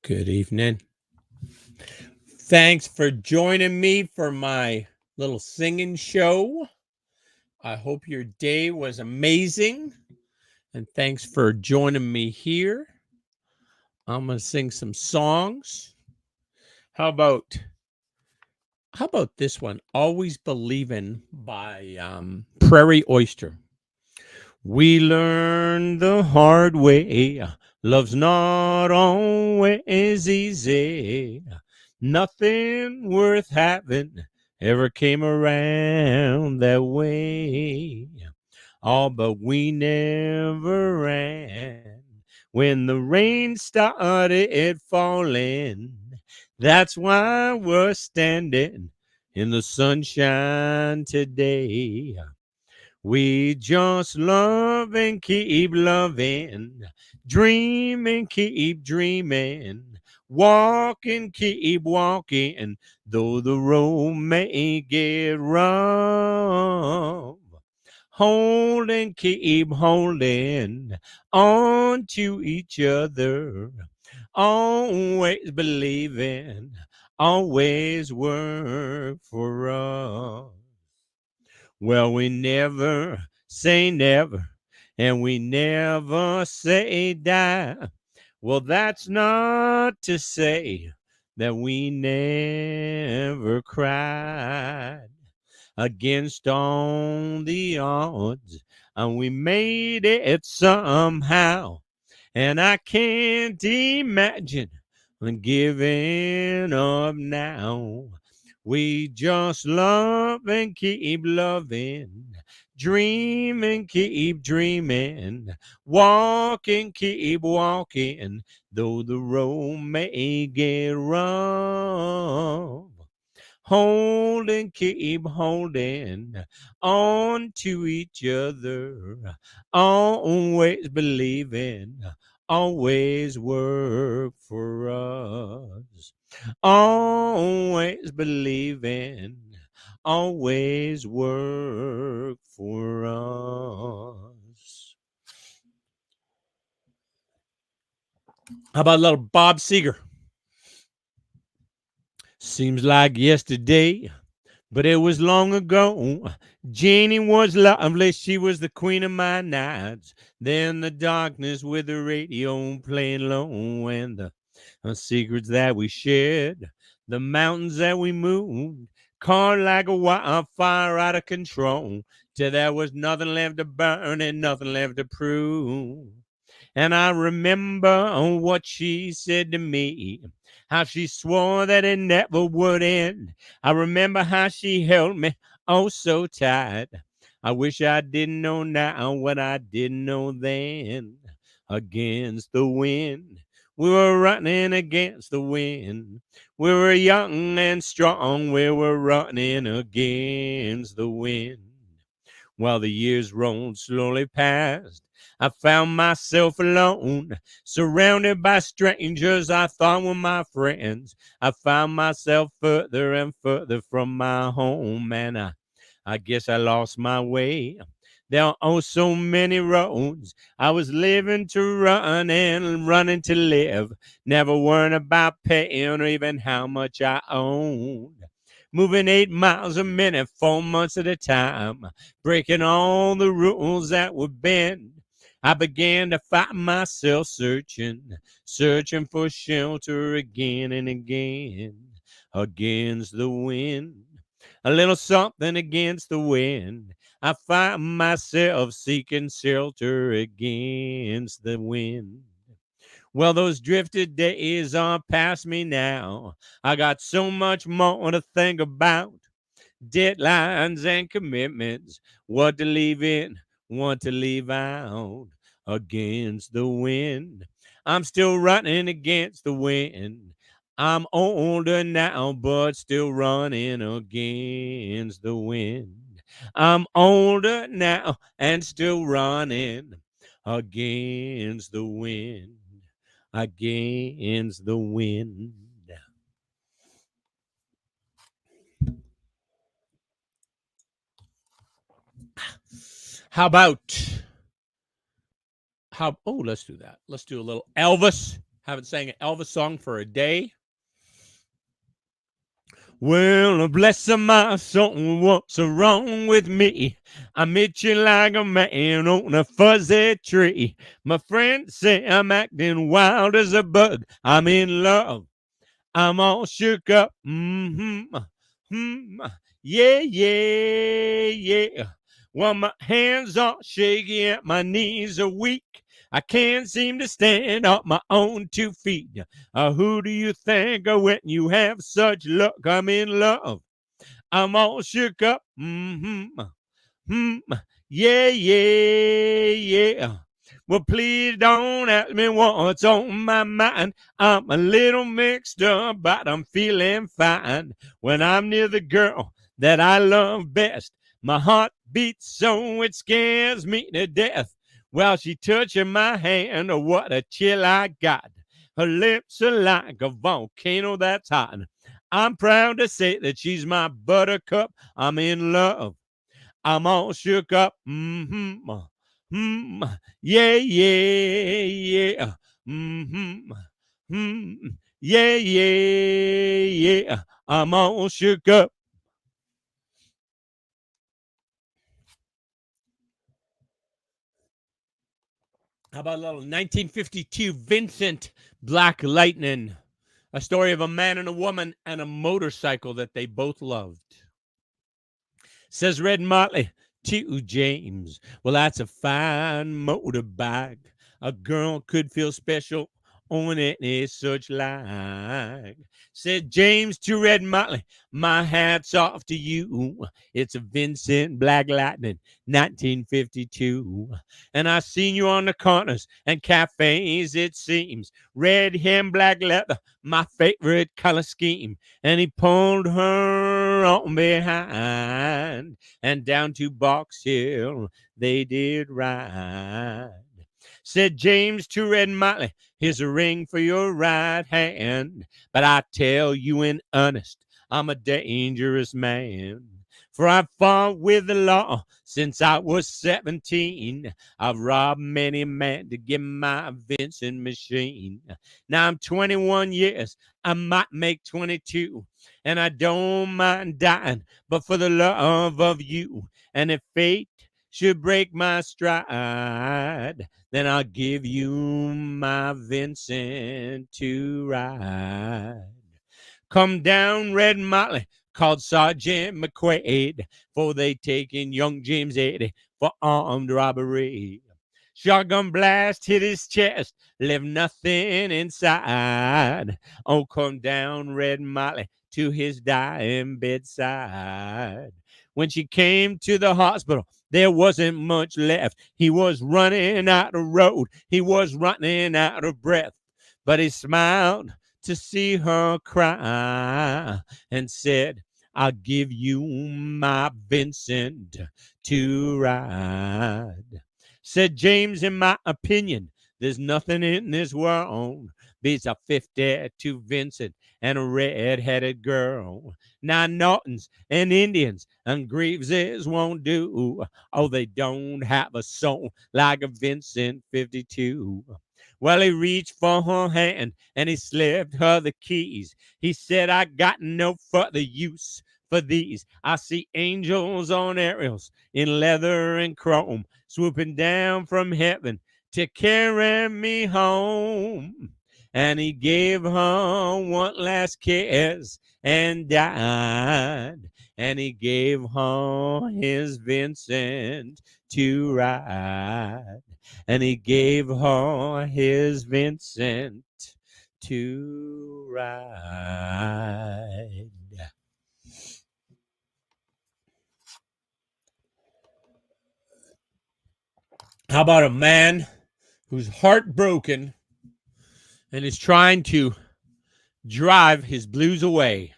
Good evening. Thanks for joining me for my little singing show. I hope your day was amazing. And thanks for joining me here. I'm going to sing some songs. How about how about this one? Always Believin' by Prairie Oyster. We learned the hard way. Love's not always easy. Nothing worth having ever came around that way. Oh, but we never ran when the rain started falling. That's why we're standing in the sunshine today. We just love and keep loving, dream and keep dreaming, walk and keep walking, though the road may get rough. Hold and keep holding on to each other, always believing, always work for us. Well, we never say never, and we never say die. Well, that's not to say that we never cried against all the odds, and we made it somehow. And I can't imagine giving up now. We just love and keep loving, dream and keep dreaming, walk and keep walking, though the road may get rough. Hold and keep holding on to each other, always believing, always work for us. Always believing, always work for us. How about a little Bob Seger? Seems like yesterday, but it was long ago. Janie was lovely, she was the queen of my nights. Then the darkness with the radio playing low, and the secrets that we shared, the mountains that we moved, caught like a wildfire out of control, till there was nothing left to burn and nothing left to prove. And I remember what she said to me, how she swore that it never would end. I remember how she held me oh so tight. I wish I didn't know now what I didn't know then. Against the wind, we were running against the wind. We were young and strong, we were running against the wind. While the years rolled slowly past, I found myself alone, surrounded by strangers I thought were my friends. I found myself further and further from my home, and I guess I lost my way. There are oh so many roads. I was living to run and running to live, never worrying about paying or even how much I owned. Moving 8 miles a minute, 4 months at a time, breaking all the rules that were bent. I began to find myself searching for shelter again and again, against the wind. A little something against the wind. I find myself seeking shelter against the wind. Well, those drifted days are past me now. I got so much more to think about. Deadlines and commitments, what to leave in, what to leave out. Against the wind, I'm still running against the wind. I'm older now, but still running against the wind. I'm older now and still running against the wind. Against the wind. How about how? Oh, let's do that. Let's do a little Elvis. Haven't sang an Elvis song for a day. Well, bless my soul, what's wrong with me? I'm itching like a man on a fuzzy tree. My friends say I'm acting wild as a bug. I'm in love. I'm all shook up. Yeah, yeah, yeah. Well, my hands are shaky and my knees are weak. I can't seem to stand on my own 2 feet. Who do you think of when you have such luck? I'm in love. I'm all shook up. Hmm. Yeah, yeah, yeah. Well, please don't ask me what's on my mind. I'm a little mixed up, but I'm feeling fine. When I'm near the girl that I love best, my heart beats so it scares me to death. While she touching my hand, oh, what a chill I got. Her lips are like a volcano that's hot. I'm proud to say that she's my buttercup. I'm in love. I'm all shook up. Yeah, yeah, yeah. Mm-hmm. Yeah, yeah, yeah. I'm all shook up. How about a little 1952 Vincent Black Lightning? A story of a man and a woman and a motorcycle that they both loved. Says Red Motley to James. Well, that's a fine motorbike. A girl could feel special on any such like. Said James to Red Motley, my hat's off to you. It's a Vincent Black Lightning, 1952. And I seen you on the corners and cafes, it seems. Red hair and black leather, my favorite color scheme. And he pulled her on behind, and down to Box Hill they did ride. Said James to Red Motley, here's a ring for your right hand. But I tell you in earnest, I'm a dangerous man. For I've fought with the law since I was 17. I've robbed many a man to get my Vincent machine. Now I'm 21 years, I might make 22. And I don't mind dying, but for the love of you. And if fate should break my stride, then I'll give you my Vincent to ride. Come down, Red Motley, called Sergeant McQuaid, for they taken young James 80 for armed robbery. Shotgun blast hit his chest, left nothing inside. Oh, come down, Red Motley, to his dying bedside. When she came to the hospital, there wasn't much left. He was running out of road. He was running out of breath. But he smiled to see her cry and said, I'll give you my Vincent to ride. Said James, in my opinion, there's nothing in this world beats a 52 Vincent and a red-headed girl. Now Nortons and Indians and Greaveses won't do. Oh, they don't have a soul like a Vincent 52. Well, he reached for her hand and he slipped her the keys. He said, I got no further use for these. I see angels on aerials in leather and chrome swooping down from heaven to carry me home. And he gave her one last kiss and died. And he gave her his Vincent to ride. And he gave her his Vincent to ride. How about a man who's heartbroken and is trying to drive his blues away?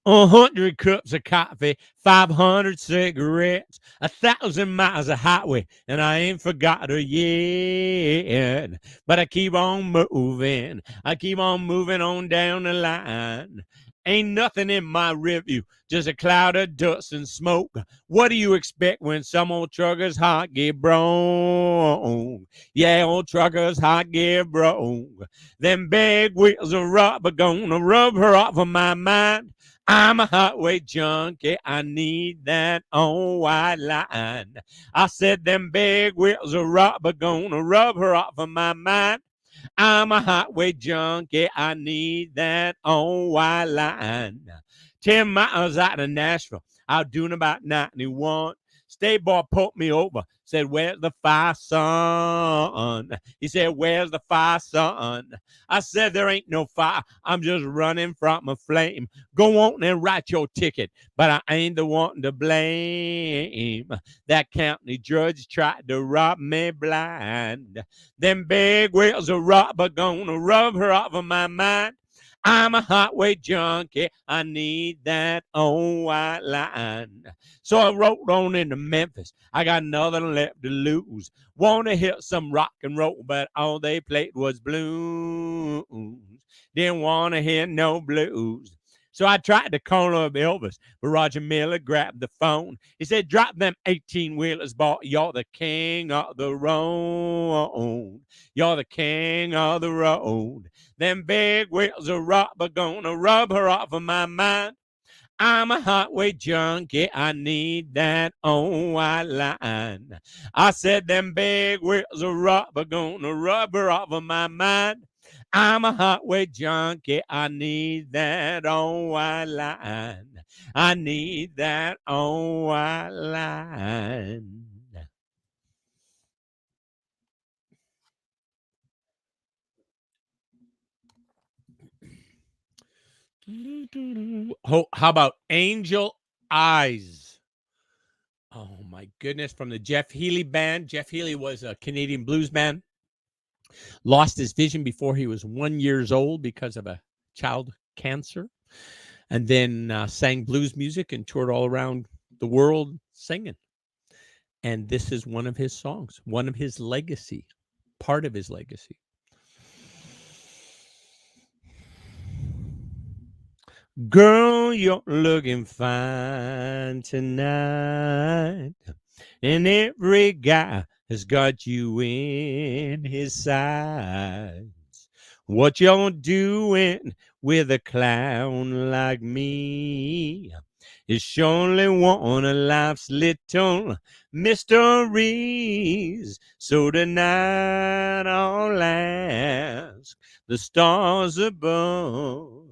100 cups of coffee, 500 cigarettes, 1,000 miles of highway, and I ain't forgot her yet. But I keep on moving. I keep on moving on down the line. Ain't nothing in my review, just a cloud of dust and smoke. What do you expect when some old trucker's heart get broke? Yeah, old trucker's heart get broke. Them big wheels of rubber gonna rub her off of my mind. I'm a highway junkie. I need that on white line. I said them big wheels of rubber gonna rub her off of my mind. I'm a highway junkie. I need that on white line. 10 miles out of Nashville, out doing about 91. State boy pulled me over, said, "Where's the fire, son?" He said, "Where's the fire, son?" I said, "There ain't no fire. I'm just running from a flame. Go on and write your ticket, but I ain't the one to blame. That county judge tried to rob me blind. Them big wheels of rubber gonna rub her off of my mind. I'm a highway junkie. I need that on white line." So I rode on into Memphis. I got nothing left to lose. Want to hear some rock and roll, but all they played was blues. Didn't want to hear no blues. So I tried to call up Elvis, but Roger Miller grabbed the phone. He said, "Drop them 18-wheelers, boy. You're the king of the road. You're the king of the road. Them big wheels of rubber gonna rub her off of my mind. I'm a highway junkie. I need that on white line." I said, "Them big wheels of rubber gonna rub her off of my mind. I'm a highway junkie. I need that on white line. I need that on white line." How about Angel Eyes? Oh my goodness, from the Jeff Healey band. Jeff Healey was a Canadian blues man. Lost his vision before he was 1 years old because of a child cancer, and then sang blues music and toured all around the world singing. And this is one of his songs, one of his legacy, part of his legacy. Girl, you're looking fine tonight, and every guy has got you in his sights. What you're doing with a clown like me is surely one of life's little mysteries. So tonight I'll ask the stars above,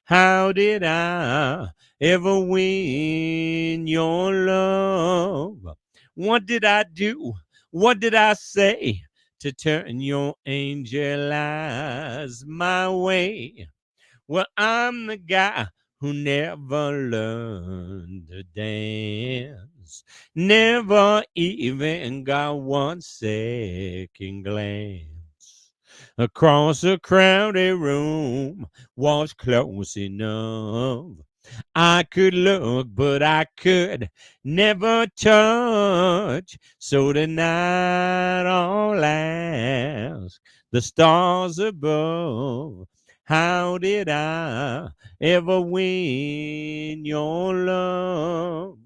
how did I ever win your love? What did I do? What did I say to turn your angel eyes my way? Well, I'm the guy who never learned to dance, never even got one second glance. Across a crowded room was close enough. I could look, but I could never touch. So tonight I'll ask the stars above, how did I ever win your love?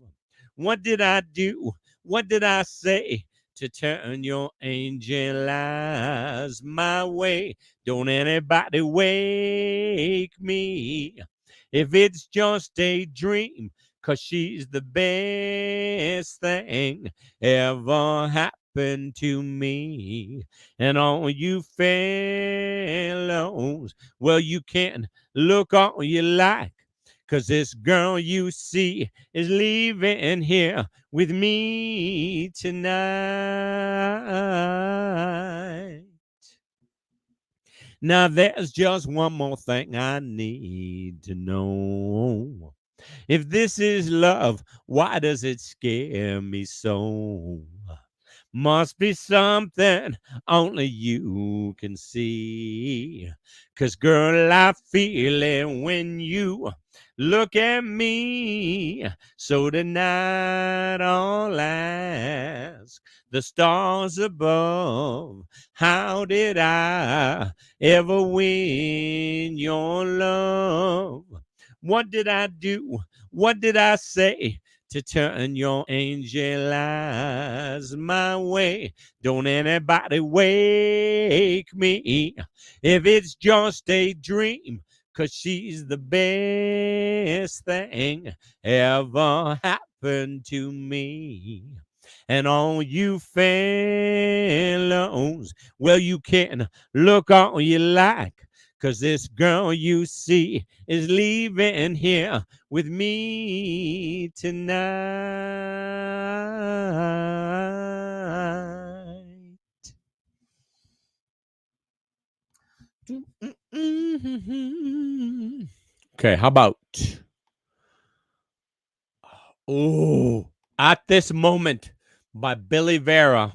What did I do? What did I say to turn your angel eyes my way? Don't anybody wake me if it's just a dream, 'cause she's the best thing ever happened to me. And all you fellows, well, you can look all you like, 'cause this girl you see is leaving here with me tonight. Now there's just one more thing I need to know. If this is love, why does it scare me so? Must be something only you can see. 'Cause girl, I feel it when you look at me. So tonight I'll ask the stars above, how did I ever win your love? What did I do? What did I say to turn your angel eyes my way? Don't anybody wake me if it's just a dream, 'cause she's the best thing ever happened to me. And all you fellows, well, you can look all you like, 'cause this girl you see is leaving here with me tonight. Okay, how about, oh, At This Moment by Billy Vera?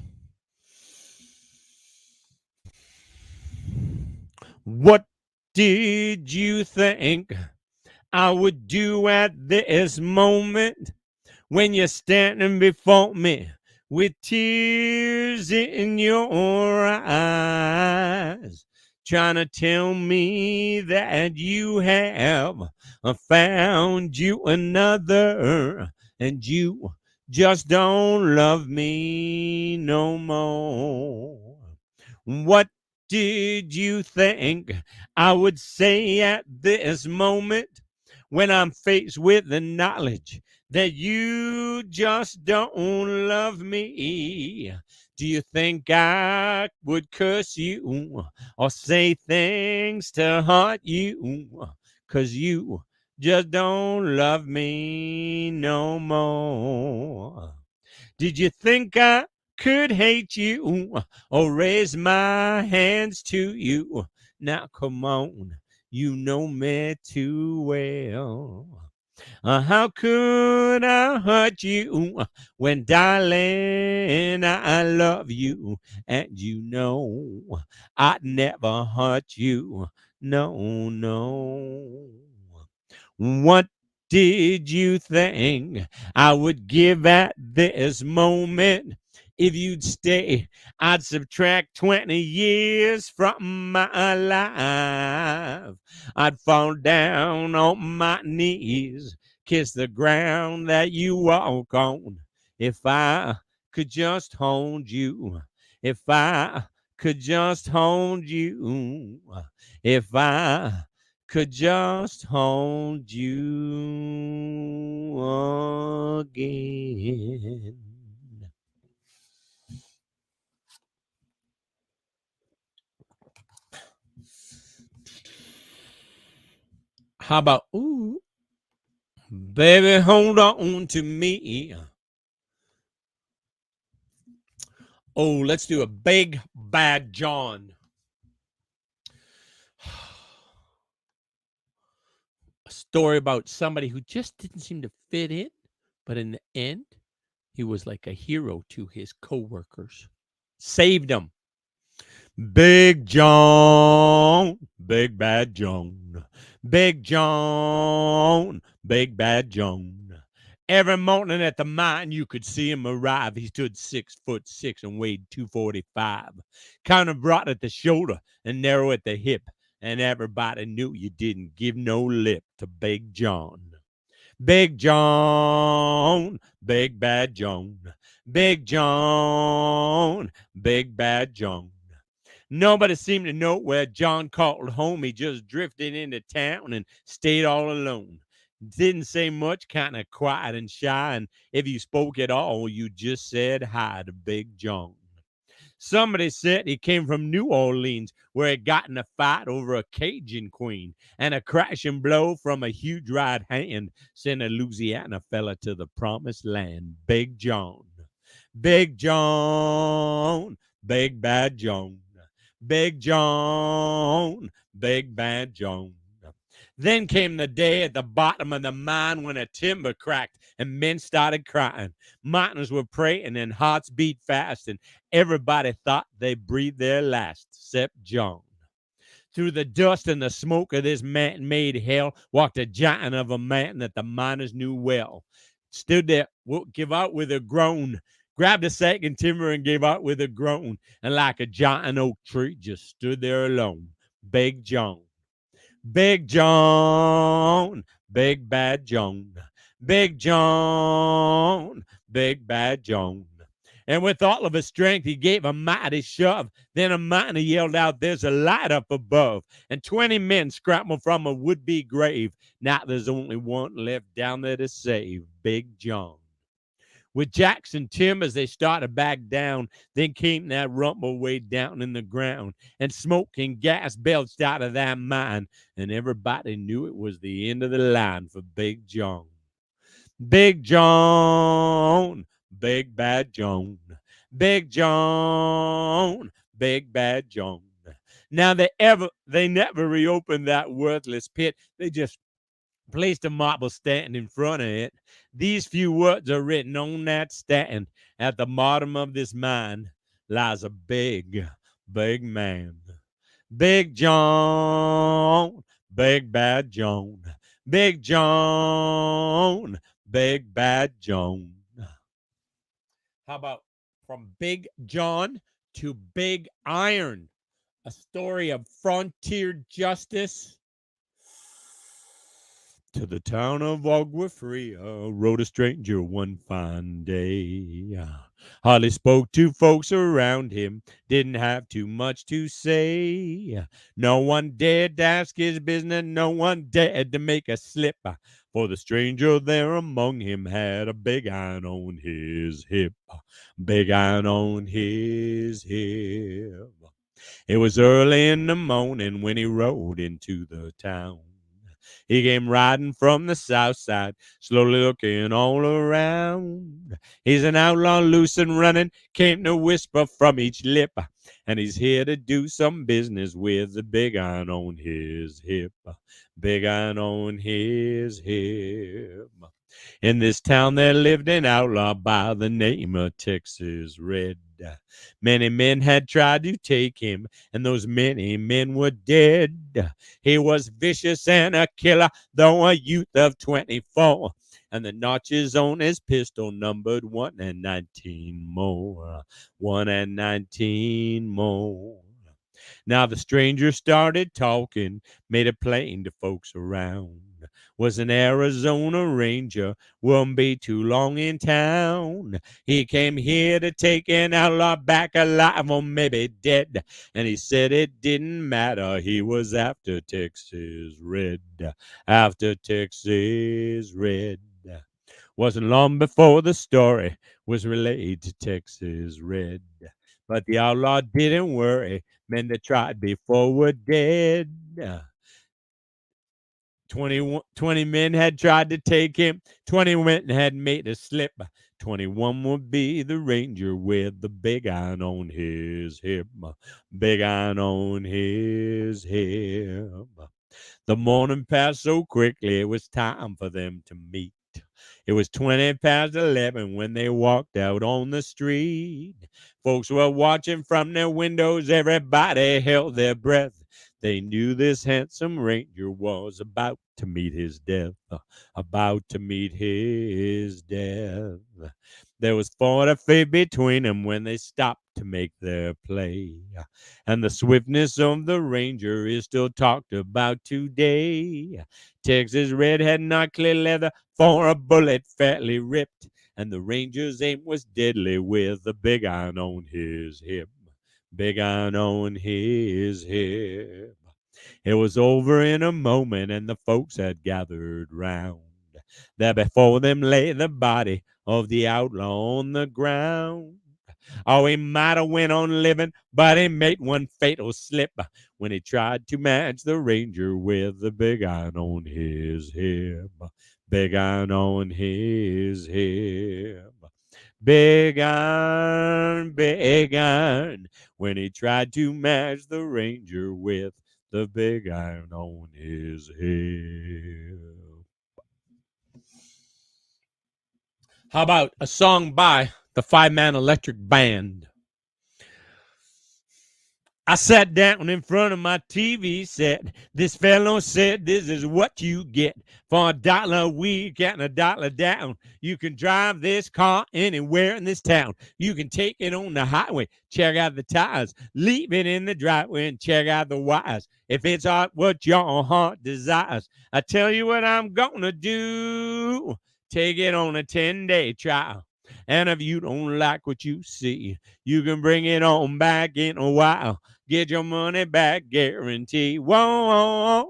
What did you think I would do at this moment when you're standing before me with tears in your eyes, trying to tell me that you have found you another and you just don't love me no more? What did you think I would say at this moment when I'm faced with the knowledge that you just don't love me? Do you think I would curse you or say things to hurt you? 'Cause you just don't love me no more. Did you think I could hate you or raise my hands to you? Now come on, you know me too well. How could I hurt you when, darling, I love you? And you know I'd never hurt you. No, no. What did you think I would give at this moment? If you'd stay, I'd subtract 20 years from my life. I'd fall down on my knees, kiss the ground that you walk on. If I could just hold you, if I could just hold you, if I could just hold you again. How about, ooh, baby, hold on to me. Oh, let's do a Big Bad John. A story about somebody who just didn't seem to fit in, but in the end, he was like a hero to his coworkers. Saved them. Big John, Big Bad John, Big John, Big Bad John. Every morning at the mine, you could see him arrive. He stood 6'6" and weighed 245. Kind of broad at the shoulder and narrow at the hip. And everybody knew you didn't give no lip to Big John. Big John, Big Bad John, Big John, Big Bad John. Nobody seemed to know where John called home. He just drifted into town and stayed all alone. Didn't say much, kind of quiet and shy. And if you spoke at all, you just said hi to Big John. Somebody said he came from New Orleans, where he got in a fight over a Cajun queen, and a crashing blow from a huge right hand sent a Louisiana fella to the promised land. Big John. Big John. Big Bad John. Big John. Big Bad John. Then came the day at the bottom of the mine when a timber cracked and men started crying. Miners were praying and hearts beat fast, and everybody thought they breathed their last, except John. Through the dust and the smoke of this man-made hell walked a giant of a man that the miners knew well. Stood there, give out with a groan, grabbed a sack and timber and gave out with a groan, and like a giant oak tree just stood there alone. Big John. Big John, Big Bad Joan, Big John, Big Bad Joan. And with all of his strength, he gave a mighty shove. Then a miner yelled out, "There's a light up above." And 20 men scrambled from a would-be grave. Now there's only one left down there to save, Big John. With Jackson and Tim as they started back down, then came that rumble way down in the ground, and smoke and gas belched out of that mine, and everybody knew it was the end of the line for Big John. Big John, Big Bad John, Big John, Big Bad John. Now they never reopened that worthless pit. They just placed a marble stand in front of it. These few words are written on that stand. At the bottom of this mine lies a big, big man. Big John, Big Bad John, Big John, Big Bad John. How about from Big John to Big Iron, a story of frontier justice? To the town of Agua Fria rode a stranger one fine day. Hardly spoke to folks around him, didn't have too much to say. No one dared to ask his business, no one dared to make a slip. For the stranger there among him had a big iron on his hip. Big iron on his hip. It was early in the morning when he rode into the town. He came riding from the south side, slowly looking all around. He's an outlaw loose and running, came to whisper from each lip. And he's here to do some business with the big iron on his hip. Big iron on his hip. In this town there lived an outlaw by the name of Texas Red. Many men had tried to take him, and those many men were dead. He was vicious and a killer, though a youth of 24. And the notches on his pistol numbered 1 and 19 more. 1 and 19 more. Now the stranger started talking, made it plain to folks around. Was an Arizona Ranger, won't be too long in town. He came here to take an outlaw back alive or maybe dead. And he said it didn't matter, he was after Texas Red. After Texas Red. Wasn't long before the story was relayed to Texas Red. But the outlaw didn't worry. Men that tried before were dead. 20 men had tried to take him. 20 went and had made a slip. 21 would be the ranger with the big iron on his hip. Big iron on his hip. The morning passed so quickly, it was time for them to meet. It was 20 past 11 when they walked out on the street. Folks were watching from their windows. Everybody held their breath. They knew this handsome ranger was about to meet his death. About to meet his death. There was 40 feet between them when they stopped to make their play. And the swiftness of the ranger is still talked about today. Texas Red had not clear leather for a bullet fairly ripped, and the ranger's aim was deadly with the big iron on his hip. Big iron on his hip. It was over in a moment, and the folks had gathered round. There before them lay the body of the outlaw on the ground. Oh, he might have went on living, but he made one fatal slip when he tried to match the ranger with the big iron on his hip. Big iron on his hip. Big iron, when he tried to match the ranger with the big iron on his hip. How about a song by the Five Man Electric Band? I sat down in front of my TV set. This fellow said, "This is what you get for $1 a week and $1 down. You can drive this car anywhere in this town. You can take it on the highway, check out the tires, leave it in the driveway, and check out the wires. If it's what your heart desires, I tell you what I'm gonna do. Take it on a 10-day trial. And if you don't like what you see, you can bring it on back in a while. Get your money back guarantee. Whoa.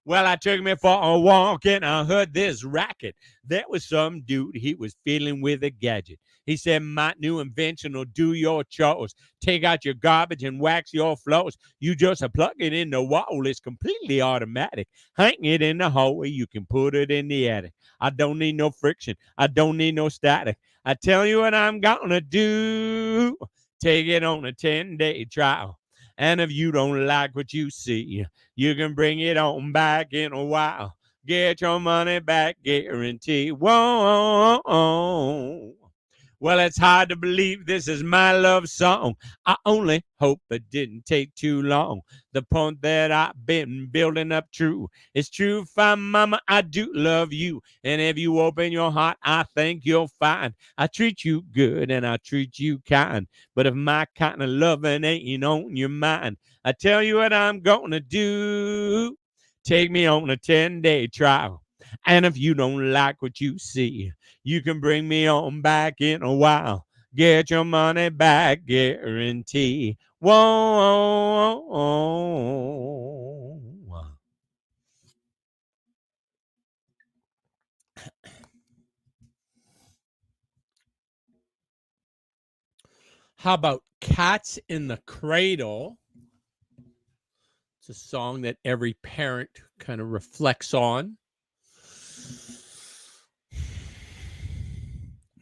Well, I took me for a walk and I heard this racket. There was some dude, he was fiddling with a gadget. He said, "My new invention will do your chores. Take out your garbage and wax your floors. You just plug it in the wall. It's completely automatic. Hang it in the hallway. You can put it in the attic. I don't need no friction. I don't need no static. I tell you what I'm gonna do. Take it on a 10-day trial. And if you don't like what you see, you can bring it on back in a while. Get your money back guarantee. Whoa. Well, it's hard to believe this is my love song. I only hope it didn't take too long. The point that I've been building up true. It's true, fine mama, I do love you. And if you open your heart, I think you'll find I treat you good and I treat you kind. But if my kind of loving ain't on your mind, I tell you what I'm gonna do. Take me on a 10-day trial. And if you don't like what you see, you can bring me on back in a while. Get your money back guarantee. Whoa. How about Cats in the Cradle? It's a song that every parent kind of reflects on.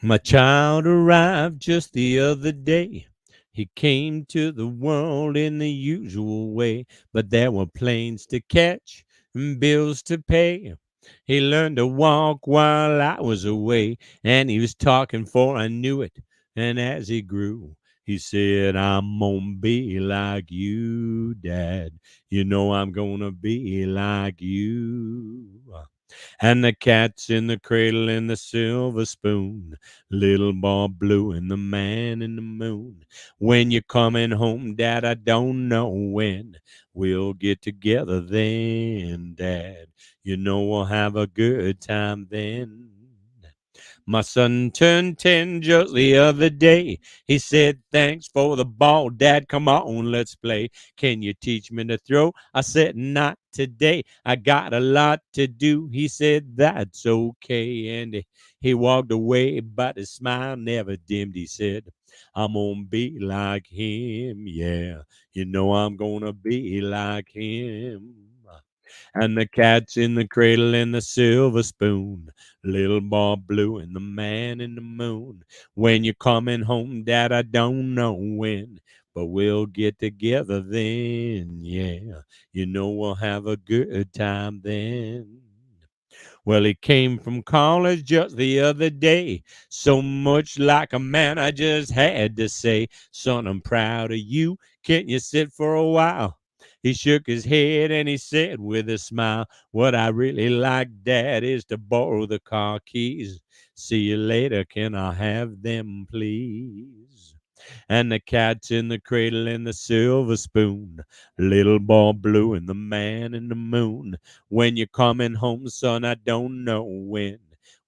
My child arrived just the other day. He came to the world in the usual way, but there were planes to catch and bills to pay. He learned to walk while I was away, and he was talking for I knew it. And as he grew, he said, "I'm gonna be like you, Dad. You know I'm gonna be like you." And the cat's in the cradle and the silver spoon, little Bob Blue and the man in the moon. When you're coming home, Dad, I don't know when. We'll get together then, Dad. You know we'll have a good time then. My son turned 10 just the other day. He said, "Thanks for the ball, Dad. Come on, let's play. Can you teach me to throw?" I said, "Not today. I got a lot to do." He said, "That's okay." And he walked away, but his smile never dimmed. He said, "I'm gonna be like him. Yeah, you know I'm gonna be like him." And the cat's in the cradle and the silver spoon, little Bob Blue and the man in the moon. When you're coming home, Dad, I don't know when, but we'll get together then. Yeah, you know we'll have a good time then. Well, he came from college just the other day. So much like a man, I just had to say, "Son, I'm proud of you. Can't you sit for a while?" He shook his head and he said with a smile, "What I really like, Dad, is to borrow the car keys. See you later. Can I have them, please?" And the cat's in the cradle and the silver spoon, little Bob Blue and the man in the moon. When you're coming home, son, I don't know when.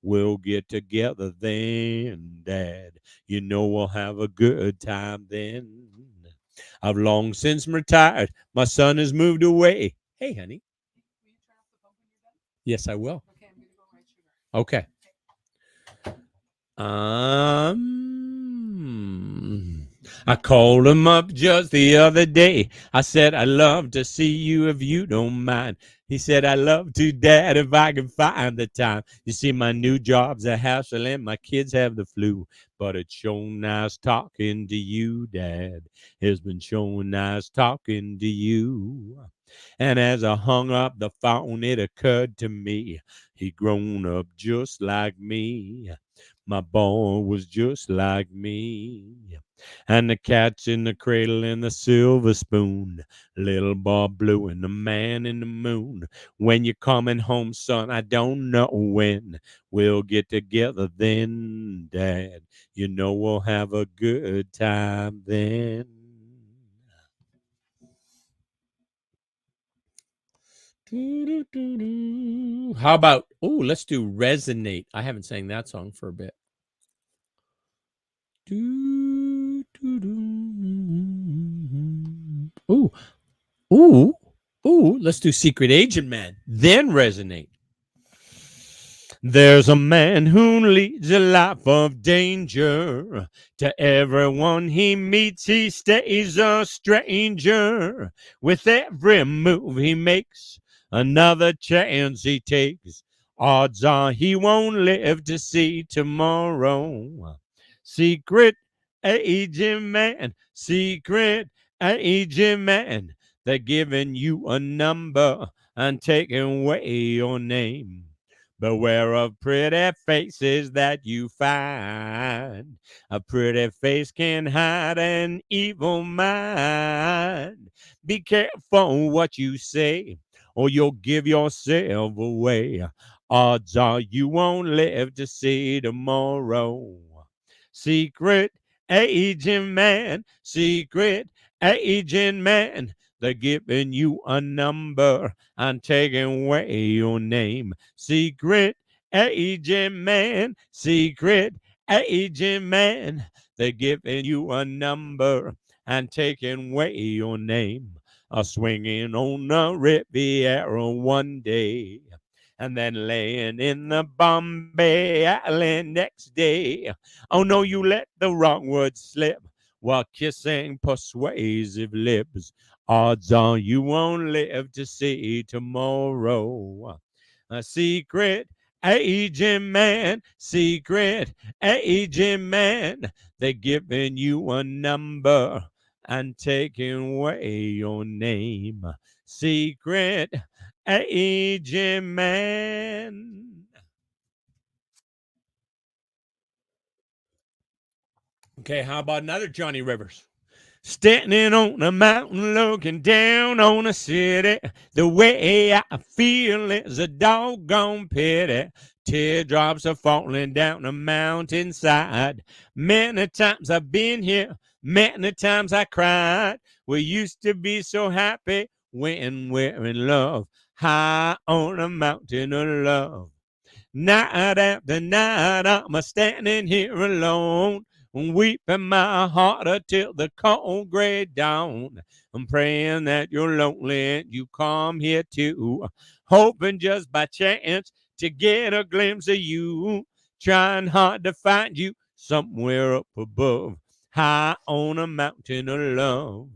We'll get together then, Dad. You know we'll have a good time then. I've long since retired. My son has moved away. Hey, honey. Yes, I will. Okay. I called him up just the other day. I said, "I'd love to see you if you don't mind." He said, "I'd love to, Dad, if I can find the time. You see, my new job's a hassle and my kids have the flu. But it's sure nice talking to you, Dad. It's been sure nice talking to you." And as I hung up the phone, it occurred to me, he grown up just like me. My boy was just like me. And the cat's in the cradle and the silver spoon. Little Bob Blue and the man in the moon. When you're coming home, son, I don't know when. We'll get together then, Dad. You know we'll have a good time then. How about, let's do Resonate. I haven't sang that song for a bit. Ooh, ooh, let's do Secret Agent Man, then Resonate. There's a man who leads a life of danger. To everyone he meets, he stays a stranger. With every move he makes, another chance he takes. Odds are he won't live to see tomorrow. Secret agent man, secret agent man. They're giving you a number and taking away your name. Beware of pretty faces that you find. A pretty face can hide an evil mind. Be careful what you say, or you'll give yourself away. Odds are you won't live to see tomorrow. Secret agent man, secret agent man. They're giving you a number and taking away your name. Secret agent man, secret agent man. They're giving you a number and taking away your name. A swinging on the Riviera one day, and then laying in the Bombay Alley next day. Oh no, you let the wrong word slip while kissing persuasive lips. Odds are you won't live to see tomorrow. A secret agent man, secret agent man. They're giving you a number and taking away your name. Secret agent man. Okay, how about another Johnny Rivers? Standing on a mountain looking down on a city. The way I feel is a doggone pity. Teardrops are falling down the mountainside. Many times I've been here, many times I cried. We used to be so happy when we're in love. High on a mountain of love. Night after night, I'm a standing here alone, weeping my heart until the cold gray dawn. I'm praying that you're lonely and you come here too, hoping just by chance to get a glimpse of you. Trying hard to find you somewhere up above, high on a mountain of love.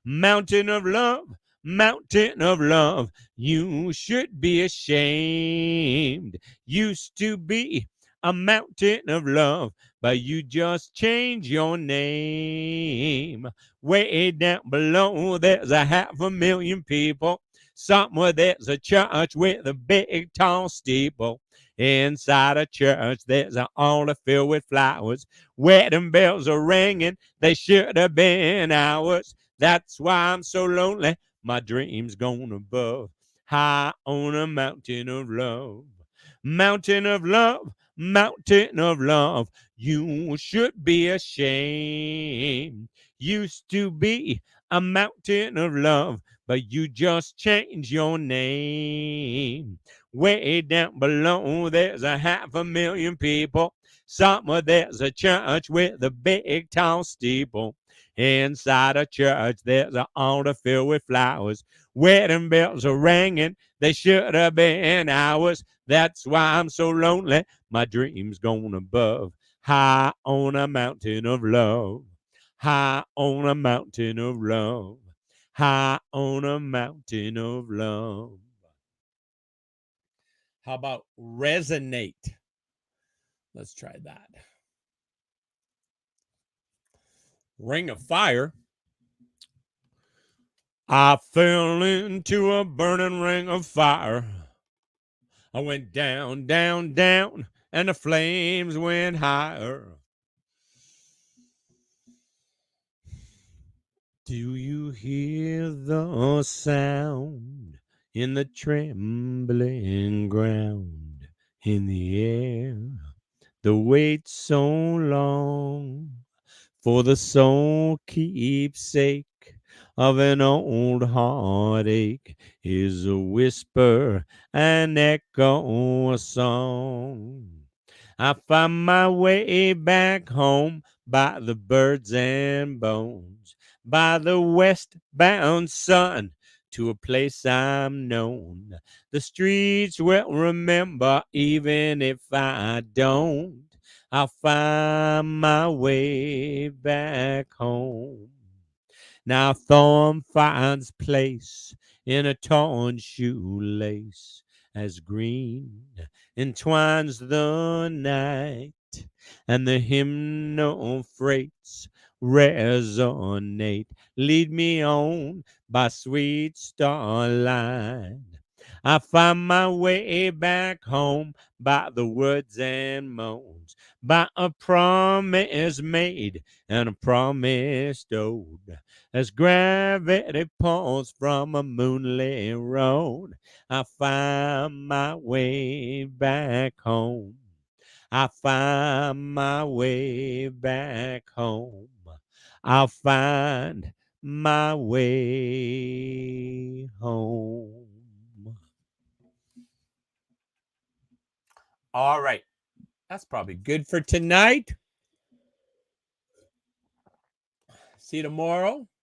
Mountain of love, mountain of love. You should be ashamed. Used to be a mountain of love, but you just changed your name. Way down below, there's a 500,000 people. Somewhere there's a church with a big tall steeple. Inside a church, there's an altar filled with flowers. Wedding bells are ringing, they should have been ours. That's why I'm so lonely. My dreams gone above, high on a mountain of love. Mountain of love, mountain of love. You should be ashamed. Used to be a mountain of love, but you just changed your name. Way down below, there's a 500,000 people. Somewhere there's a church with a big tall steeple. Inside a church, there's an altar filled with flowers. Wedding bells are ringing, they should have been ours. That's why I'm so lonely. My dreams gone above, high on a mountain of love. High on a mountain of love. High on a mountain of love. How about Resonate? Let's try that. Ring of Fire. I fell into a burning ring of fire. I went down, down, down and the flames went higher. Do you hear the sound in the trembling ground, in the air? The wait so long for the sole keepsake of an old heartache is a whisper, an echo, a song. I find my way back home by the birds and bones, by the westbound sun, to a place I'm known. The streets will remember even if I don't. I'll find my way back home. Now thorn finds place in a torn shoelace, as green entwines the night, and the hymnal freights resonate. Lead me on by sweet starlight. I find my way back home by the woods and moans, by a promise made and a promise owed. As gravity pulls from a moonlit road, I find my way back home. I find my way back home. I'll find my way home. All right. That's probably good for tonight. See you tomorrow.